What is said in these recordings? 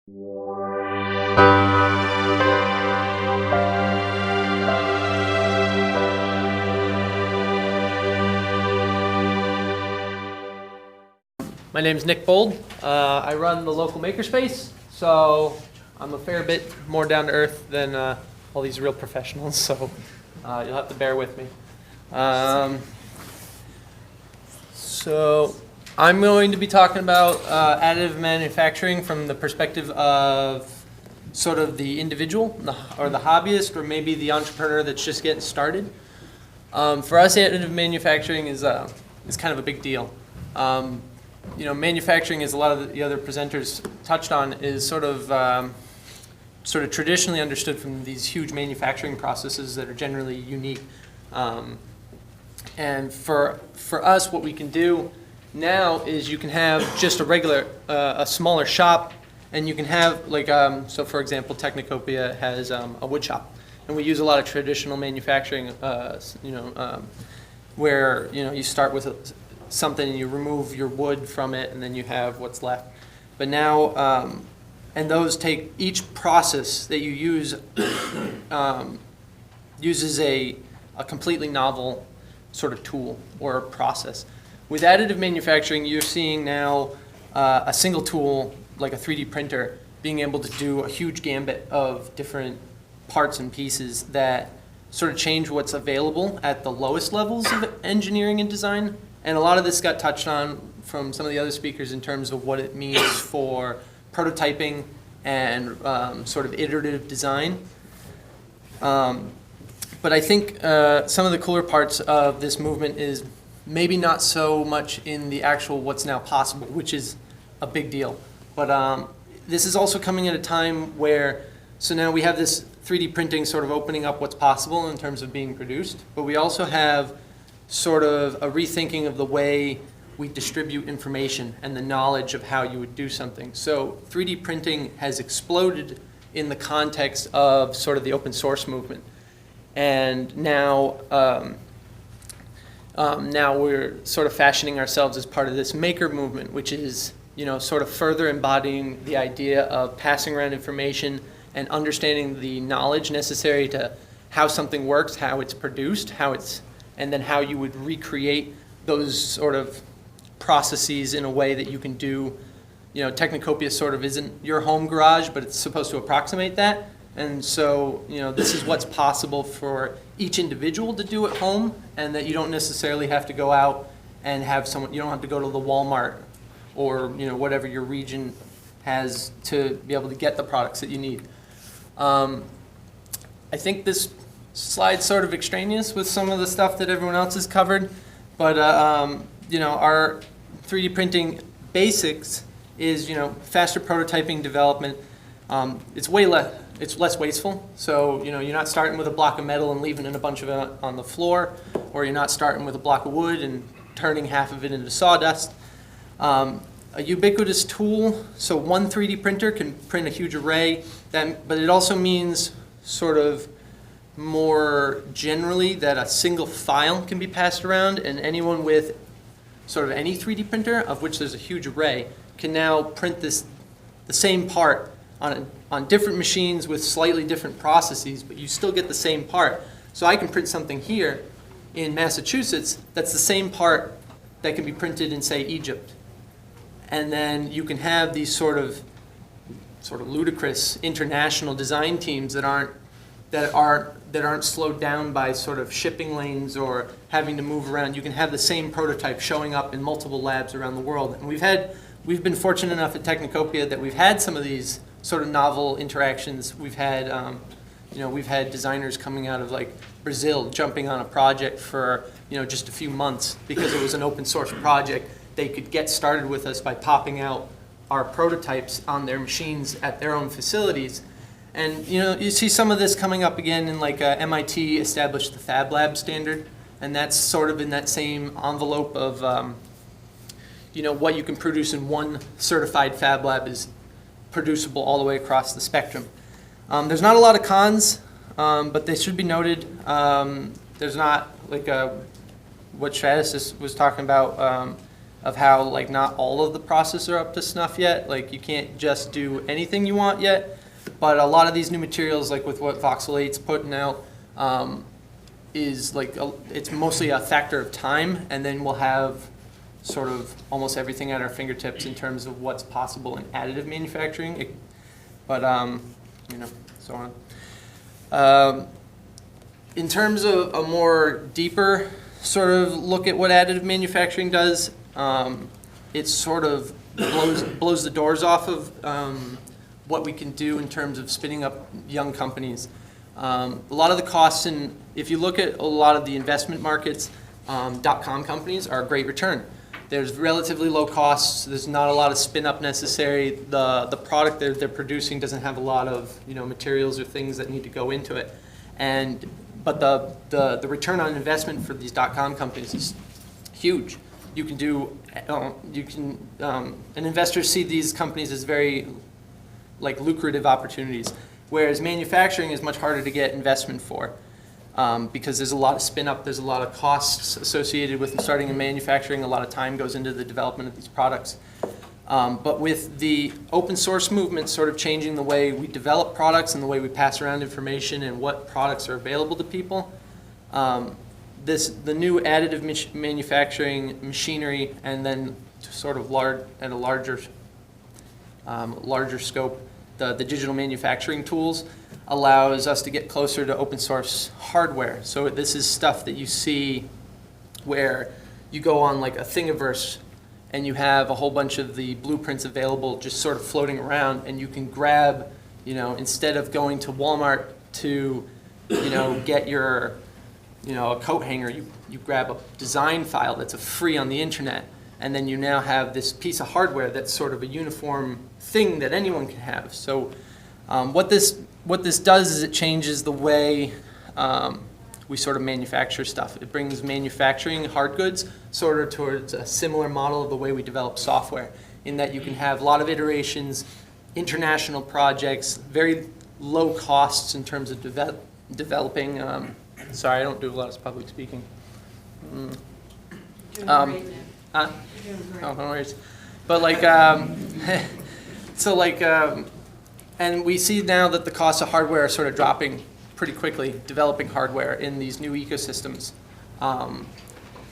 My name is Nick Bold. I run the local Makerspace, so I'm a fair bit more down to earth than all these real professionals, so you'll have to bear with me. So I'm going to be talking about additive manufacturing from the perspective of sort of the individual or the hobbyist or maybe the entrepreneur that's just getting started. For us, additive manufacturing is kind of a big deal. Manufacturing, as a lot of the other presenters touched on, is sort of traditionally understood from these huge manufacturing processes that are generally unique. And for us, what we can do now is you can have just a smaller shop, and you can have so for example, Technocopia has a wood shop, and we use a lot of traditional manufacturing, where you start with something and you remove your wood from it, and then you have what's left. But now, and those take each process that you use uses a completely novel sort of tool or process. With additive manufacturing, you're seeing now a single tool, like a 3D printer, being able to do a huge gambit of different parts and pieces that sort of change what's available at the lowest levels of engineering and design. And a lot of this got touched on from some of the other speakers in terms of what it means for prototyping and sort of iterative design. But I think some of the cooler parts of this movement is maybe not so much in the actual what's now possible, which is a big deal. But this is also coming at a time where, so now we have this 3D printing sort of opening up what's possible in terms of being produced, but we also have sort of a rethinking of the way we distribute information and the knowledge of how you would do something. So 3D printing has exploded in the context of sort of the open source movement. And now, now we're sort of fashioning ourselves as part of this maker movement, which is sort of further embodying the idea of passing around information and understanding the knowledge necessary to how something works, how it's produced, and then how you would recreate those sort of processes in a way that you can do. Technocopia sort of isn't your home garage, but it's supposed to approximate that. And so, this is what's possible for each individual to do at home, and that you don't necessarily have to go out and have someone, you don't have to go to the Walmart or, whatever your region has to be able to get the products that you need. I think this slide's sort of extraneous with some of the stuff that everyone else has covered, but our 3D printing basics is faster prototyping development. It's less wasteful. So you're not starting with a block of metal and leaving a bunch of it on the floor, or you're not starting with a block of wood and turning half of it into sawdust. A ubiquitous tool, so one 3D printer can print a huge array, but it also means sort of more generally that a single file can be passed around, and anyone with sort of any 3D printer, of which there's a huge array, can now print the same part on different machines with slightly different processes, but you still get the same part. So I can print something here in Massachusetts that's the same part that can be printed in, say, Egypt. And then you can have these sort of ludicrous international design teams that aren't slowed down by sort of shipping lanes or having to move around. You can have the same prototype showing up in multiple labs around the world. And we've been fortunate enough at Technocopia that we've had some of these sort of novel interactions. We've had designers coming out of Brazil jumping on a project for just a few months because it was an open source project. They could get started with us by popping out our prototypes on their machines at their own facilities. And you see some of this coming up again in MIT established the Fab Lab standard, and that's sort of in that same envelope of what you can produce in one certified Fab Lab is producible all the way across the spectrum. There's not a lot of cons, but they should be noted. There's not what Stratus was talking about. of how like not all of the processes are up to snuff yet. Like you can't just do anything you want yet, but a lot of these new materials, like with what Voxel 8's putting out, is like it's mostly a factor of time, and then we'll have sort of almost everything at our fingertips in terms of what's possible in additive manufacturing. But you know, so on. In terms of a more deeper sort of look at what additive manufacturing does, it sort of blows the doors off of what we can do in terms of spinning up young companies. A lot of the costs, and if you look at a lot of the investment markets, .com companies are a great return. There's relatively low costs. There's not a lot of spin up necessary. The product they're producing doesn't have a lot of materials or things that need to go into it. But the return on investment for these .com companies is huge. You can do and investors see these companies as very like lucrative opportunities, whereas manufacturing is much harder to get investment for. Because there's a lot of spin up, there's a lot of costs associated with starting and manufacturing, a lot of time goes into the development of these products. But with the open source movement sort of changing the way we develop products and the way we pass around information and what products are available to people, the new additive manufacturing machinery, and then sort of at a larger scope, the digital manufacturing tools allows us to get closer to open source hardware. So this is stuff that you see where you go on like a Thingiverse and you have a whole bunch of the blueprints available just sort of floating around, and you can grab, instead of going to Walmart to, get your, a coat hanger, you grab a design file that's free on the internet, and then you now have this piece of hardware that's sort of a uniform thing that anyone can have. So what this does is it changes the way we sort of manufacture stuff. It brings manufacturing hard goods sort of towards a similar model of the way we develop software, in that you can have a lot of iterations, international projects, very low costs in terms of developing. Sorry, I don't do a lot of public speaking. Doing great now. You're doing great. Oh, no worries. But like, and we see now that the cost of hardware are sort of dropping pretty quickly, developing hardware in these new ecosystems.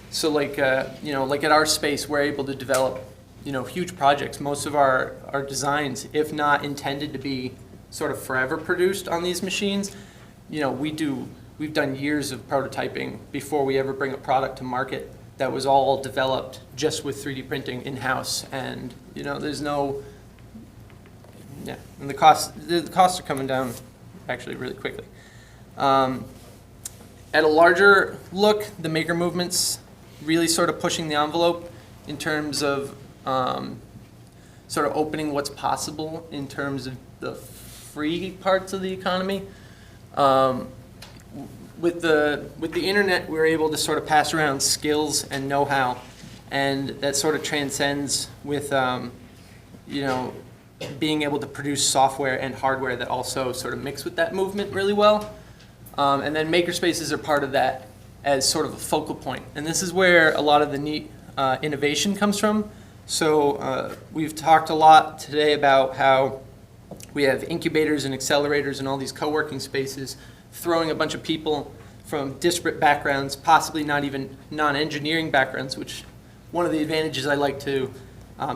So like at our space, we're able to develop, huge projects. Most of our designs, if not intended to be sort of forever produced on these machines, we've done years of prototyping before we ever bring a product to market that was all developed just with 3D printing in-house. And, there's no, and the costs are coming down actually really quickly. At a larger look, the maker movement's really sort of pushing the envelope in terms of sort of opening what's possible in terms of the free parts of the economy. With the internet, we're able to sort of pass around skills and know-how, and that sort of transcends with being able to produce software and hardware that also sort of mix with that movement really well. And then Makerspaces are part of that as sort of a focal point. And this is where a lot of the neat innovation comes from. So we've talked a lot today about how we have incubators and accelerators and all these co-working spaces throwing a bunch of people from disparate backgrounds, possibly not even non-engineering backgrounds, which one of the advantages I like to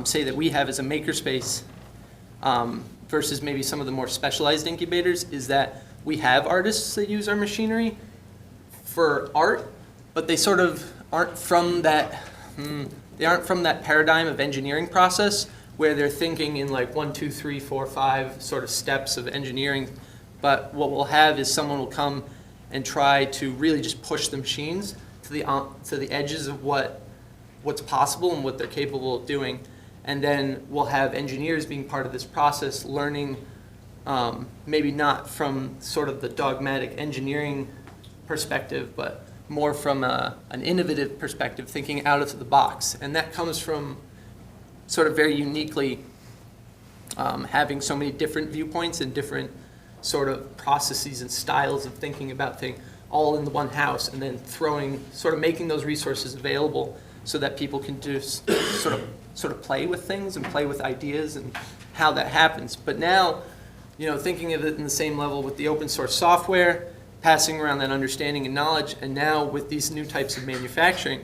say that we have as a makerspace versus maybe some of the more specialized incubators is that we have artists that use our machinery for art, but they sort of aren't from that, paradigm of engineering process where they're thinking in like 1, 2, 3, 4, 5 sort of steps of engineering. But what we'll have is someone will come and try to really just push the machines to the edges of what's possible and what they're capable of doing. And then we'll have engineers being part of this process, learning maybe not from sort of the dogmatic engineering perspective, but more from an innovative perspective, thinking out of the box. And that comes from sort of very uniquely having so many different viewpoints and different sort of processes and styles of thinking about things all in the one house, and then making those resources available so that people can just sort of play with things and play with ideas and how that happens. But now, thinking of it in the same level with the open source software, passing around that understanding and knowledge, and now with these new types of manufacturing,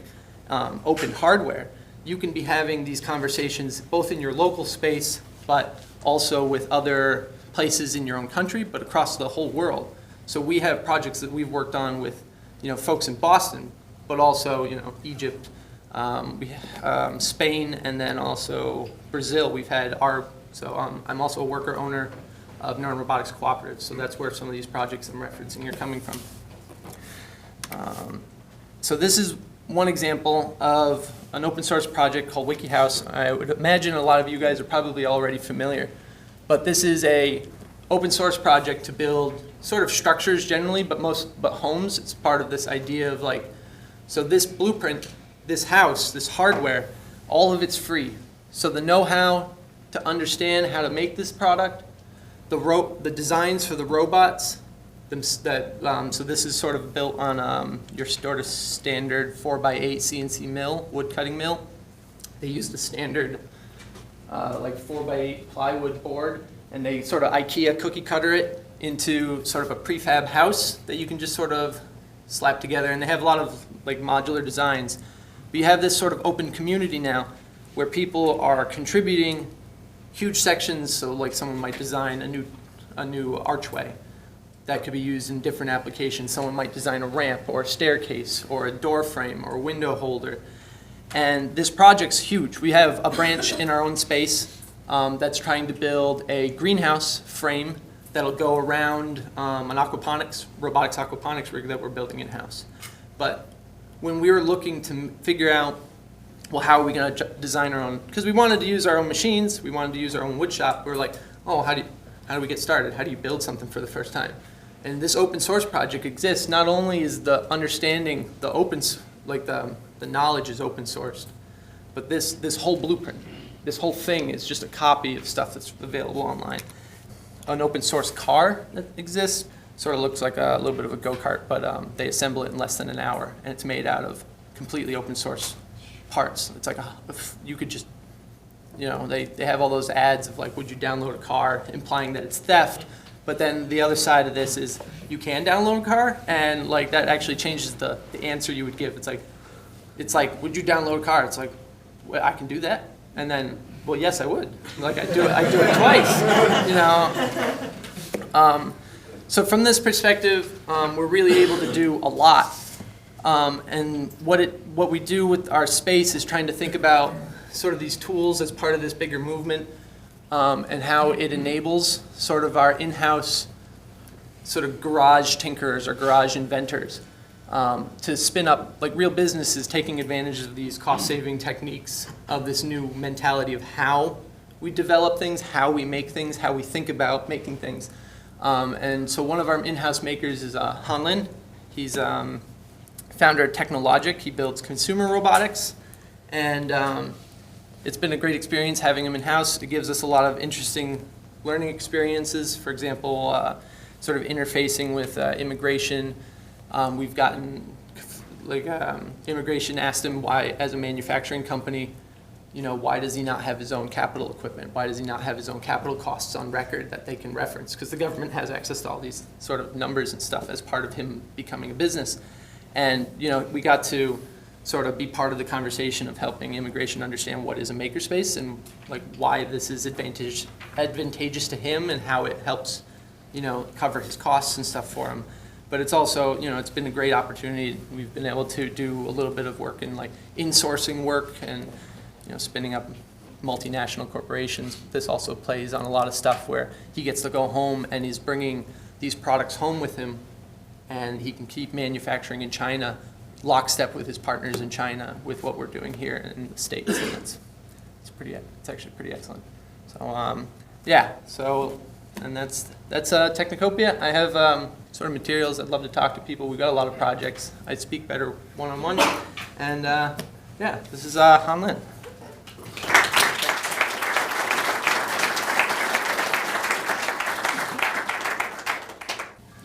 open hardware, you can be having these conversations both in your local space, but also with other places in your own country, but across the whole world. So we have projects that we've worked on with, folks in Boston, but also, Egypt, Spain, and then also Brazil. We've had I'm also a worker owner of Northern Robotics Cooperative, so that's where some of these projects I'm referencing are coming from. So this is one example of an open source project called WikiHouse. I would imagine a lot of you guys are probably already familiar, but this is a open source project to build sort of structures generally, but homes. It's part of this idea of so this blueprint, this house, this hardware, all of it's free. So the know-how to understand how to make this product, the designs for the robots, so this is sort of built on your sort of standard 4x8 CNC mill, wood cutting mill. They use the standard 4x8 plywood board, and they sort of IKEA cookie cutter it into sort of a prefab house that you can just sort of slap together. And they have a lot of modular designs. But you have this sort of open community now where people are contributing huge sections. So someone might design a new archway that could be used in different applications. Someone might design a ramp or a staircase or a door frame or a window holder. And this project's huge. We have a branch in our own space that's trying to build a greenhouse frame that'll go around an robotics aquaponics rig that we're building in-house. But when we were looking to figure out, well, how are we going to design our own, because we wanted to use our own machines, we wanted to use our own wood shop, we were like, oh, how do we get started? How do you build something for the first time? And this open source project exists. Not only is the understanding, the knowledge is open sourced, but this whole blueprint, this whole thing is just a copy of stuff that's available online. An open source car that exists sort of looks like a little bit of a go-kart, but they assemble it in less than an hour, and it's made out of completely open source parts. It's you could just, they have all those ads of would you download a car, implying that it's theft. But then the other side of this is you can download a car, and that actually changes the answer you would give. It's like, would you download a car? It's like, well, I can do that. And then, well, yes, I would. I do it twice, So from this perspective, we're really able to do a lot. And what we do with our space is trying to think about sort of these tools as part of this bigger movement, and how it enables sort of our in-house sort of garage tinkerers or garage inventors to spin up real businesses taking advantage of these cost-saving techniques of this new mentality of how we develop things, how we make things, how we think about making things. And so one of our in-house makers is Hanlin. He's founder of Technologic. He builds consumer robotics, and it's been a great experience having him in-house. It gives us a lot of interesting learning experiences. For example, sort of interfacing with immigration. We've gotten, immigration asked him why, as a manufacturing company, why does he not have his own capital equipment? Why does he not have his own capital costs on record that they can reference? Because the government has access to all these sort of numbers and stuff as part of him becoming a business. And, we got to sort of be part of the conversation of helping immigration understand what is a makerspace and why this is advantageous to him and how it helps, cover his costs and stuff for him. But it's also, it's been a great opportunity. We've been able to do a little bit of work in in-sourcing work and, spinning up multinational corporations. This also plays on a lot of stuff where he gets to go home and he's bringing these products home with him, and he can keep manufacturing in China lockstep with his partners in China with what we're doing here in the States, and it's actually pretty excellent. So and that's Technocopia. I have sort of materials. I'd love to talk to people. We've got a lot of projects. I speak better one-on-one, and this is Hanlin.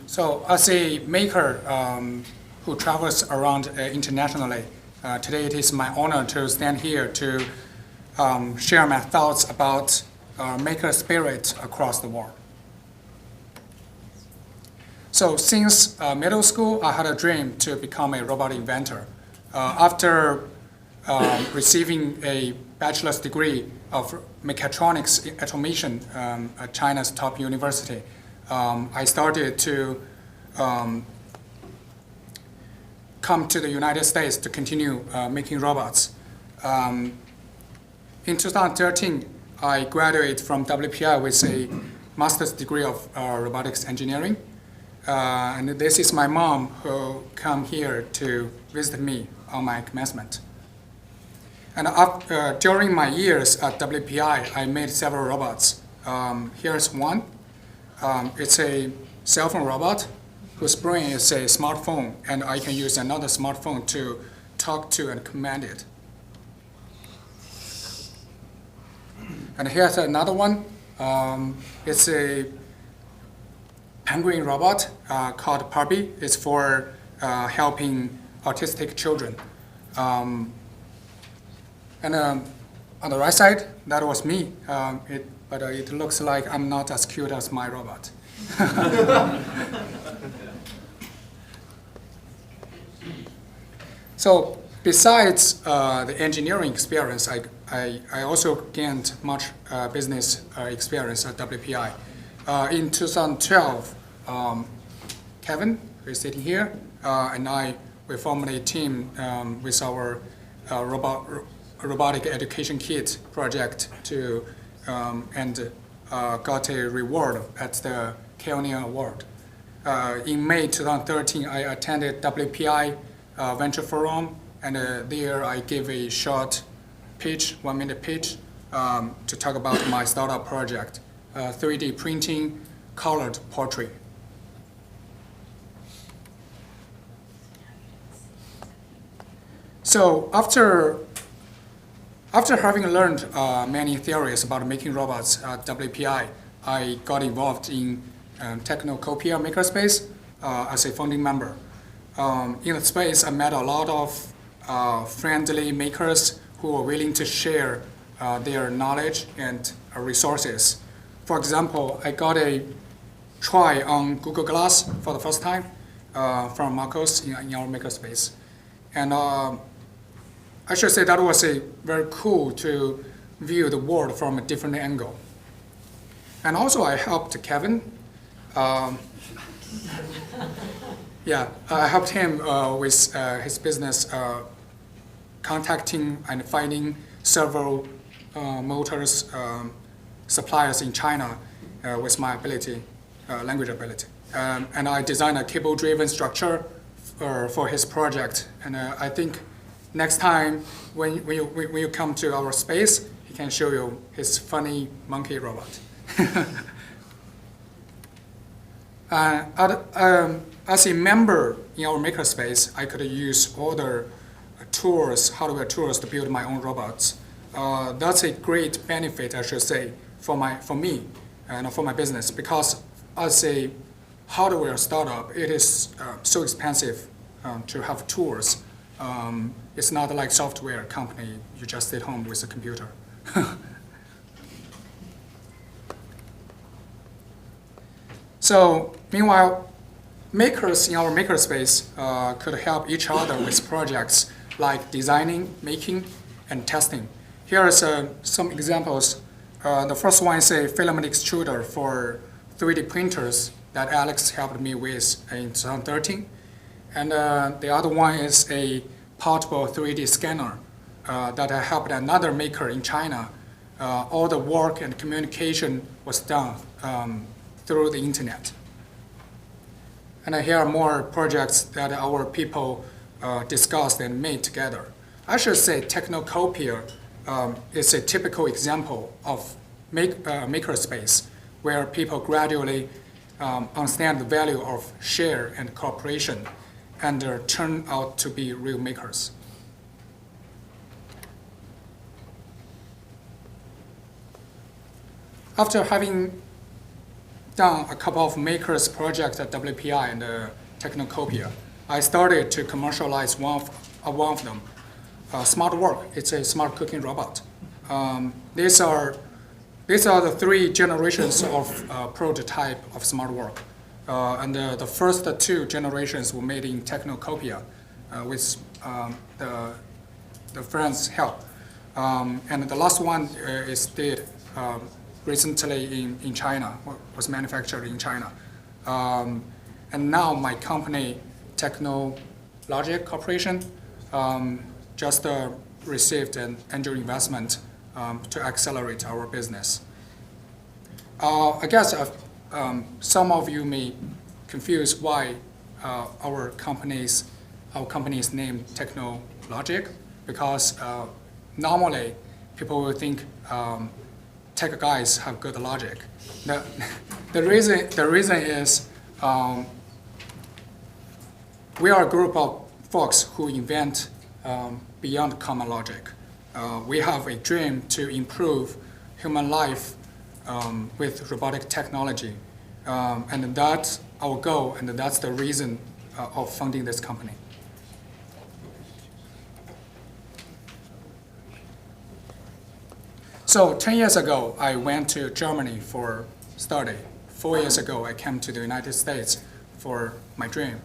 So as a maker who travels around internationally, Today it is my honor to stand here to share my thoughts about maker spirit across the world. So since middle school, I had a dream to become a robot inventor. After receiving a bachelor's degree of mechatronics automation at China's top university, I started to come to the United States to continue making robots. In 2013, I graduated from WPI with a master's degree of robotics engineering. And this is my mom who came here to visit me on my commencement. And during my years at WPI, I made several robots. Here's one. It's a cell phone robot whose brain is a smartphone, and I can use another smartphone to talk to and command it. And here's another one. It's a penguin robot called Puppy. It's for helping autistic children. And on the right side, that was me. But it looks like I'm not as cute as my robot. So besides the engineering experience, I also gained much business experience at WPI. In 2012, Kevin, who is sitting here, and we formed a team with our robotic education kit project to and got a reward at the Keonia Award. In May 2013, I attended WPI Venture Forum, and there I gave a short pitch, 1-minute pitch, to talk about my startup project, 3D printing colored portrait. So after having learned many theories about making robots at WPI, I got involved in Technocopia Makerspace as a founding member. In the space, I met a lot of friendly makers who were willing to share their knowledge and resources. For example, I got a try on Google Glass for the first time from Marcos in our Makerspace. And I should say that was very cool to view the world from a different angle. And also I helped Kevin. I helped him with his business, contacting and finding several motors suppliers in China with my ability, language ability. And I designed a cable-driven structure for his project. And I think next time when you come to our space, he can show you his funny monkey robot. As a member in our makerspace, I could use all the tools, hardware tools, to build my own robots. That's a great benefit, I should say, for me and for my business, because as a hardware startup, it is so expensive to have tools. It's not like software company, you just sit home with a computer. So meanwhile, makers in our makerspace could help each other with projects like designing, making, and testing. Here are some examples. The first one is a filament extruder for 3D printers that Alex helped me with in 2013. And the other one is a portable 3D scanner that I helped another maker in China. All the work and communication was done through the internet. And here are more projects that our people discussed and made together. I should say Technocopia is a typical example of makerspace, where people gradually understand the value of share and cooperation and turn out to be real makers. After having done a couple of makers projects at WPI and Technocopia, I started to commercialize one of them. smart work. It's a smart cooking robot. These are the 3 generations of prototype of smart work. And the first 2 generations were made in Technocopia with the friends' help. And the last one is did recently in China, was manufactured in China. And now my company, Technologic Corporation, just received an angel investment to accelerate our business. I guess some of you may confuse why our company's name Technologic, because normally people will think tech guys have good logic. The reason is we are a group of folks who invent beyond common logic. We have a dream to improve human life with robotic technology. And that's our goal, and that's the reason of funding this company. So 10 years ago, I went to Germany for study. 4 years ago, I came to the United States for my dream.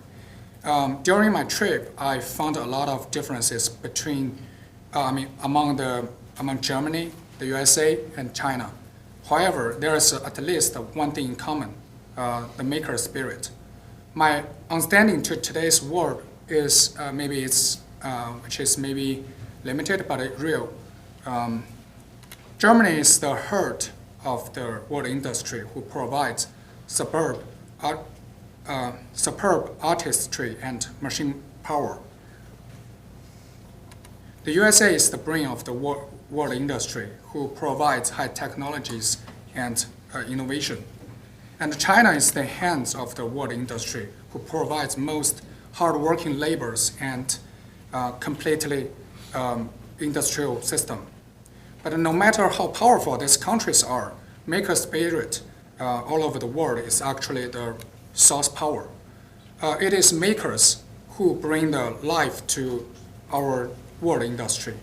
During my trip, I found a lot of differences between, among Germany, the USA, and China. However, there is at least one thing in common, the maker spirit. My understanding to today's world is which is maybe limited but real. Germany is the heart of the world industry who provides superb artistry and machine power. The USA is the brain of the world industry who provides high technologies and innovation. And China is the hands of the world industry who provides most hardworking laborers and completely industrial system. But no matter how powerful these countries are, maker spirit all over the world is actually the source power. It is makers who bring the life to our world industry.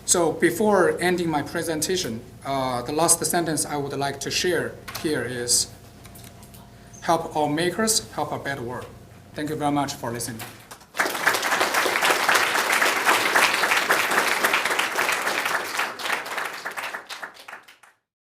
So before ending my presentation, the last sentence I would like to share here is, help our makers, help a better world. Thank you very much for listening.